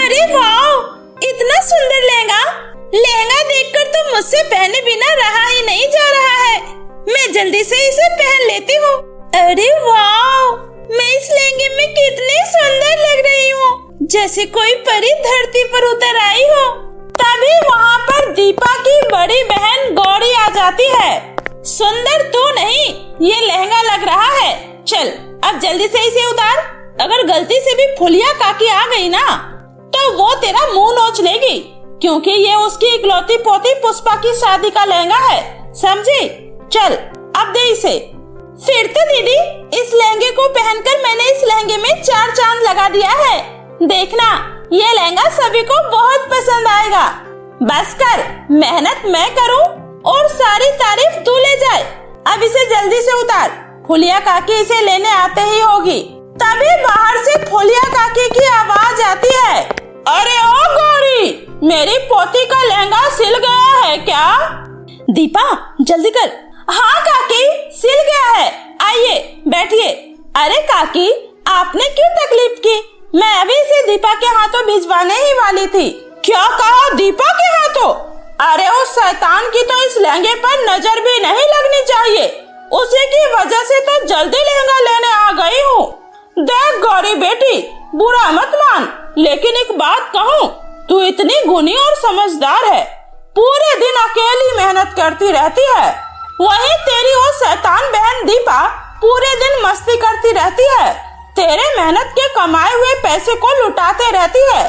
अरे वाह, इतना सुंदर लहंगा। लहंगा देखकर तो मुझसे पहने बिना रहा ही नहीं जा रहा है। मैं जल्दी से इसे पहन लेती हूँ। अरे वाह, मैं इस लहंगे में कितनी सुंदर लग रही हूँ, जैसे कोई परी धरती पर उतर आई हो। तभी वहाँ पर दीपा की बड़ी बहन गौरी आ जाती है। सुंदर तो नहीं, ये लहंगा लग रहा है। चल अब जल्दी से इसे उतार। अगर गलती से भी फुलिया काकी आ गई ना तो वो तेरा मुंह नोच लेगी, क्योंकि ये उसकी इकलौती पोती पुष्पा की शादी का लहंगा है, समझी? चल अब दे इसे। फिर तो दीदी, इस लहंगे को पहनकर मैंने इस लहंगे में 4 चांद लगा दिया है। देखना, ये लहंगा सभी को बहुत पसंद आएगा। बस कर, मेहनत मैं करूं और सारी तारीफ तू ले जाए। अब इसे जल्दी से उतार, फुलिया काकी इसे लेने आते ही होगी। तभी बाहर से फुलिया काकी की आवाज आती है। अरे ओ गौरी, मेरी पोती का लहंगा सिल गया है क्या? दीपा जल्दी कर। हाँ काकी, सिल गया है। आइए बैठिए। अरे काकी, आपने क्यों तकलीफ की? मैं अभी इसे दीपा के हाथों भिजवाने ही वाली थी। क्या कहा, दीपा के हाथों? अरे उस शैतान की तो इस लहंगे पर नजर भी नहीं लगनी चाहिए। उसी की वजह से तो जल्दी लहंगा लेने आ गई हूँ। देख गौरी बेटी, बुरा मत मान, लेकिन एक बात कहूँ, तू इतनी गुणी और समझदार है, पूरे दिन अकेली मेहनत करती रहती है। वहीं तेरी वो शैतान बहन दीपा पूरे दिन मस्ती करती रहती है, तेरे मेहनत के कमाए हुए पैसे को लुटाते रहती है।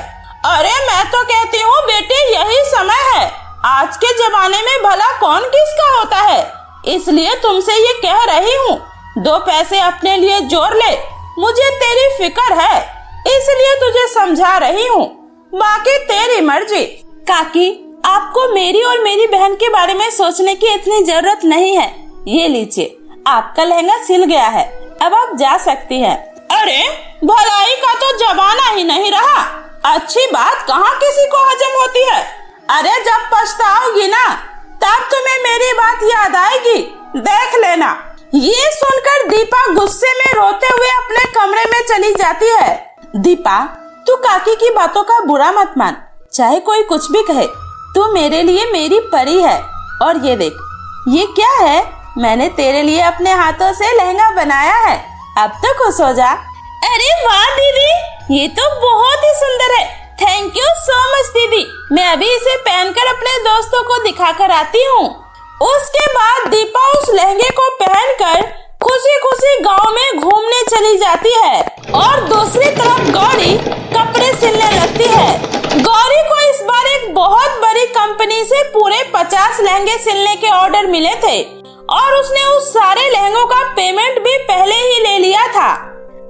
अरे मैं तो कहती हूँ बेटी, यही समय है। आज के जमाने में भला कौन किसका होता है, इसलिए तुमसे ये कह रही हूँ, 2 पैसे अपने लिए जोड़ ले। मुझे तेरी फिक्र है, इसलिए तुझे समझा रही हूँ, बाकी तेरी मर्जी। काकी, आपको मेरी और मेरी बहन के बारे में सोचने की इतनी जरूरत नहीं है। ये लीजिए, आपका लहंगा सिल गया है, अब आप जा सकती हैं। अरे भलाई का तो जमाना ही नहीं रहा। अच्छी बात कहाँ किसी को हजम होती है। अरे जब पछताओगी ना, तब तुम्हें मेरी बात याद आएगी, देख लेना। ये सुनकर दीपा गुस्से में रोते हुए अपने कमरे में चली जाती है। दीपा, तू काकी की बातों का बुरा मत मान, चाहे कोई कुछ भी कहे, तू मेरे लिए मेरी परी है। और ये देख, ये क्या है? मैंने तेरे लिए अपने हाथों से लहंगा बनाया है, अब तो खुश हो जा। अरे वाह दीदी, ये तो बहुत ही सुंदर है। थैंक यू सो मच दीदी। मैं अभी इसे पहनकर अपने दोस्तों को दिखा कर आती हूँ। उसके बाद दीपा उस लहंगे को पहनकर खुशी खुशी गांव में घूमने चली जाती है और दूसरी तरफ गौरी कपड़े सिलने लगती है। गौरी को इस बार एक बहुत बड़ी कंपनी से पूरे 50 लहंगे सिलने के ऑर्डर मिले थे और उसने उस सारे लहंगों का पेमेंट भी पहले ही ले लिया था।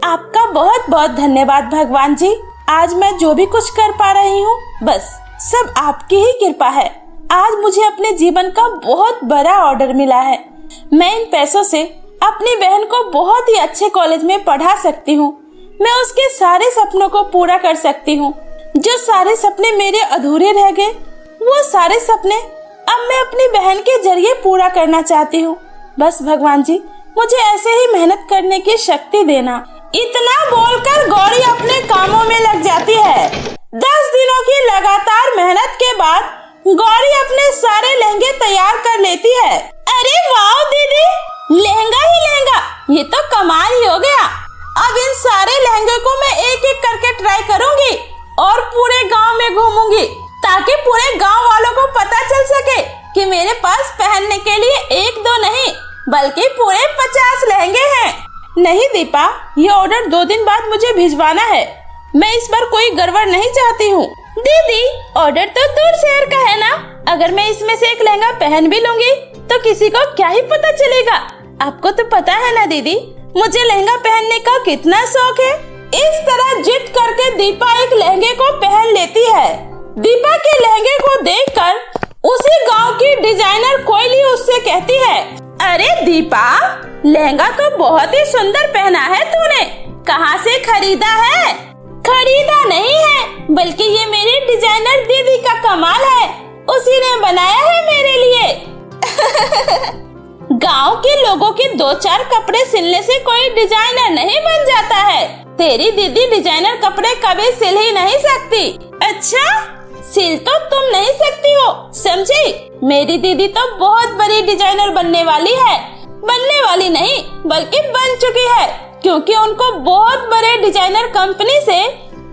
आपका बहुत बहुत धन्यवाद भगवान जी। आज मैं जो भी कुछ कर पा रही हूँ, बस सब आपकी ही कृपा है। आज मुझे अपने जीवन का बहुत बड़ा ऑर्डर मिला है। मैं इन पैसों से अपनी बहन को बहुत ही अच्छे कॉलेज में पढ़ा सकती हूँ। मैं उसके सारे सपनों को पूरा कर सकती हूँ। जो सारे सपने मेरे अधूरे रह गए, वो सारे सपने अब मैं अपनी बहन के जरिए पूरा करना चाहती हूँ। बस भगवान जी, मुझे ऐसे ही मेहनत करने की शक्ति देना। इतना बोलकर गौरी अपने कामों में लग जाती है। 10 दिनों की लगातार मेहनत के बाद गौरी अपने सारे लहंगे तैयार कर लेती है। अरे वाह दीदी, लहंगा ही लहंगा, ये तो कमाल ही हो गया। अब इन सारे लहंगे को मैं एक एक करके ट्राई करूंगी और पूरे गांव में घूमूंगी, ताकि पूरे गांव वालों को पता चल सके कि मेरे पास पहनने के लिए 1-2 नहीं बल्कि पूरे 50 लहंगे हैं। नहीं दीपा, ये ऑर्डर 2 दिन बाद मुझे भिजवाना है। मैं इस बार कोई गड़बड़ नहीं चाहती हूँ। दीदी, ऑर्डर तो दूर शहर का है ना, अगर मैं इसमें से एक लहंगा पहन भी लूंगी तो किसी को क्या ही पता चलेगा। आपको तो पता है ना दीदी, मुझे लहंगा पहनने का कितना शौक है। इस तरह जिद करके दीपा एक लहंगे को पहन लेती है। दीपा के लहंगे को देखकर उसी गांव की डिजाइनर कोयली उससे कहती है, अरे दीपा, लहंगा तो बहुत ही सुंदर पहना है तूने, कहाँ से खरीदा है? खरीदा नहीं है, बल्कि ये मेरी डिजाइनर दीदी का कमाल है, उसी ने बनाया है मेरे लिए। गांव के लोगों के 2-4 कपड़े सिलने से कोई डिजाइनर नहीं बन जाता है। तेरी दीदी डिजाइनर कपड़े कभी सिल ही नहीं सकती। अच्छा, सिल तो तुम नहीं सकती हो, समझी? मेरी दीदी तो बहुत बड़ी डिजाइनर बनने वाली है। बनने वाली नहीं बल्कि बन चुकी है, क्योंकि उनको बहुत बड़े डिजाइनर कंपनी से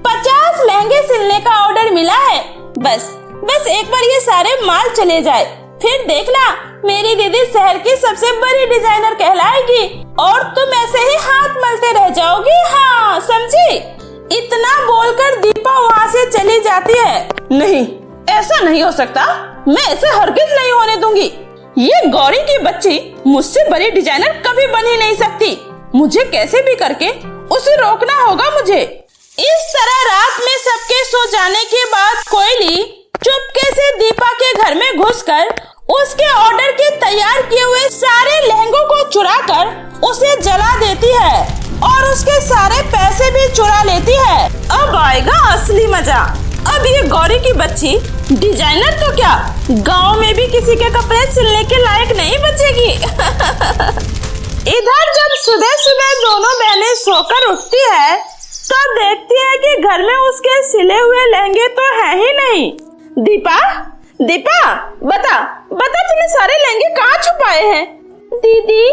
50 लहंगे सिलने का ऑर्डर मिला है। बस एक बार ये सारे माल चले जाए, फिर देखना मेरी दीदी शहर की सबसे बड़ी डिजाइनर कहलाएगी और तुम ऐसे ही हाथ मलते रह जाओगी। हाँ, समझी? इतना बोलकर दीपा वहाँ से चली जाती है। नहीं, ऐसा नहीं हो सकता, मैं ऐसे हरगिज नहीं होने दूंगी। ये गौरी की बच्ची मुझसे बड़ी डिजाइनर कभी बन ही नहीं सकती। मुझे कैसे भी करके उसे रोकना होगा मुझे। इस तरह रात में सबके सो जाने के बाद कोयली चुपके से दीपा के घर में घुसकर उसके ऑर्डर के तैयार किए हुए सारे लहंगों को चुराकर उसे जला देती है और उसके सारे पैसे भी चुरा लेती है। अब आएगा असली मजा। अब ये गौरी की बच्ची डिजाइनर तो क्या, गांव में भी किसी के कपड़े सिलने के लायक नहीं बचेगी। इधर जब सुबह सुबह दोनों बहनें सोकर उठती है तो देखती है कि घर में उसके सिले हुए लहंगे तो है ही नहीं। दीपा बता तूने सारे लहंगे कहाँ छुपाए हैं? दीदी,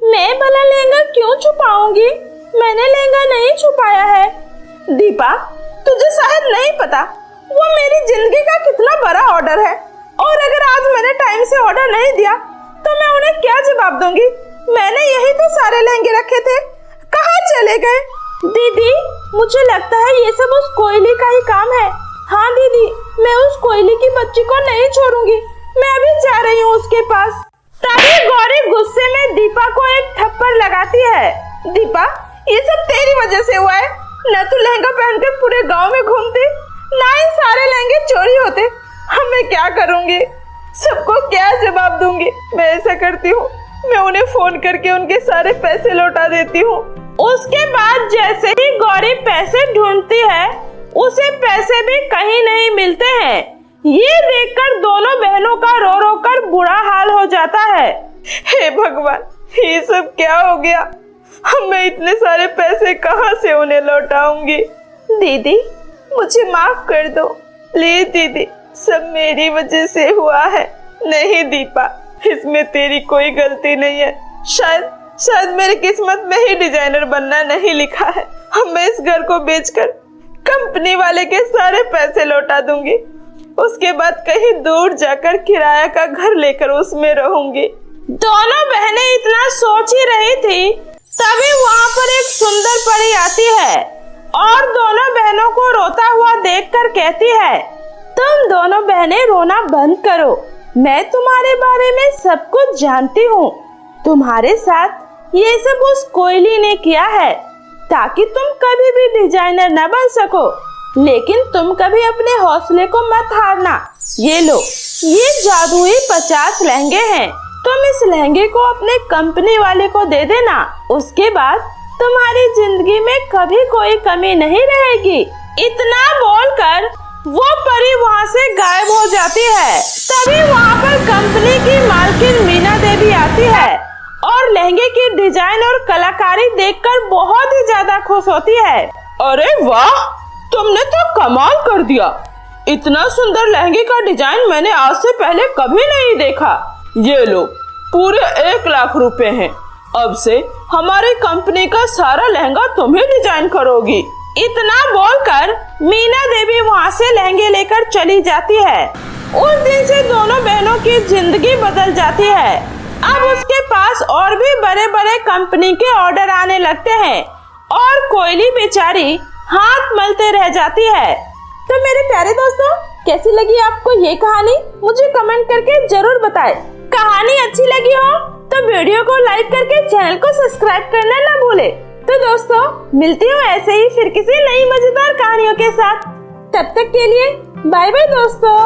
मैं भला लहंगा क्यों छुपाऊंगी? मैंने लहंगा नहीं छुपाया है। दीपा, तुझे शायद नहीं पता वो मेरी जिंदगी का कितना बड़ा ऑर्डर है, और अगर आज मैंने टाइम से ऑर्डर नहीं दिया तो मैं उन्हें क्या जवाब दूंगी? मैंने यही तो सारे लहंगे रखे थे, कहाँ चले गए? दीदी, मुझे लगता है ये सब उस कोयली का ही काम है। हाँ दीदी, मैं उस कोयली की बच्ची को नहीं छोड़ूंगी, मैं अभी जा रही हूँ उसके पास। तभी गौरी गुस्से में दीपा को एक थप्पड़ लगाती है। दीपा, ये सब तेरी वजह से हुआ है। न तू लहंगा पहनकर पूरे गांव में घूमती, ना ही सारे लहंगे चोरी होते। अब मैं क्या करूँगी? सबको क्या जवाब दूंगी? मैं ऐसा करती हूँ, मैं उन्हें फोन करके उनके सारे पैसे लौटा देती हूँ। उसके बाद जैसे ही गौरी पैसे ढूंढती है उसे पैसे भी कहीं नहीं मिलते हैं। ये देखकर दोनों बहनों का रो रो कर बुरा हाल हो जाता है। हे भगवान, ये सब क्या हो गया? अब मैं इतने सारे पैसे कहाँ से उन्हें लौटाऊंगी? दीदी, मुझे माफ कर दो। प्लीज दीदी, सब मेरी वजह से हुआ है। नहीं दीपा, इसमें तेरी कोई गलती नहीं है। शायद मेरी किस्मत में ही डिजाइनर बनना नहीं लिखा है। अब मैं इस घर को बेचकर कंपनी वाले के सारे पैसे लौटा दूंगी। उसके बाद कहीं दूर जाकर किराया का घर लेकर उसमें रहूंगी। दोनों बहनें इतना सोच ही रही थी, तभी वहाँ पर एक सुंदर परी आती है और दोनों बहनों को रोता हुआ देखकर कहती है, तुम दोनों बहनें रोना बंद करो। मैं तुम्हारे बारे में सब कुछ जानती हूँ। तुम्हारे साथ ये सब उस कोयली ने किया है ताकि तुम कभी भी डिजाइनर न बन सको, लेकिन तुम कभी अपने हौसले को मत हारना। ये लो, ये जादुई 50 लहंगे हैं। तुम इस लहंगे को अपने कंपनी वाले को दे देना। उसके बाद तुम्हारी जिंदगी में कभी कोई कमी नहीं रहेगी। इतना बोलकर वो परी वहाँ से गायब हो जाती है। तभी वहाँ पर कंपनी की मालकिन मीना देवी आती है और लहंगे की डिजाइन और कलाकारी देखकर बहुत ही ज्यादा खुश होती है। अरे वाह, तुमने तो कमाल कर दिया। इतना सुंदर लहंगे का डिजाइन मैंने आज से पहले कभी नहीं देखा। ये लो, पूरे 1 लाख रुपए हैं। अब से हमारी कंपनी का सारा लहंगा तुम ही डिजाइन करोगी। इतना बोलकर मीना देवी वहाँ से लहंगे लेकर चली जाती है। उस दिन से दोनों बहनों की जिंदगी बदल जाती है। अब उसके पास और भी बड़े बड़े कंपनी के ऑर्डर आने लगते हैं और कोयली बेचारी हाथ मलते रह जाती है। तो मेरे प्यारे दोस्तों, कैसी लगी आपको ये कहानी? मुझे कमेंट करके जरूर बताएं। कहानी अच्छी लगी हो तो वीडियो को लाइक करके चैनल को सब्सक्राइब करना ना भूले। तो दोस्तों, मिलती हूँ ऐसे ही फिर किसी नई मजेदार कहानियों के साथ। तब तक के लिए बाय बाय दोस्तों।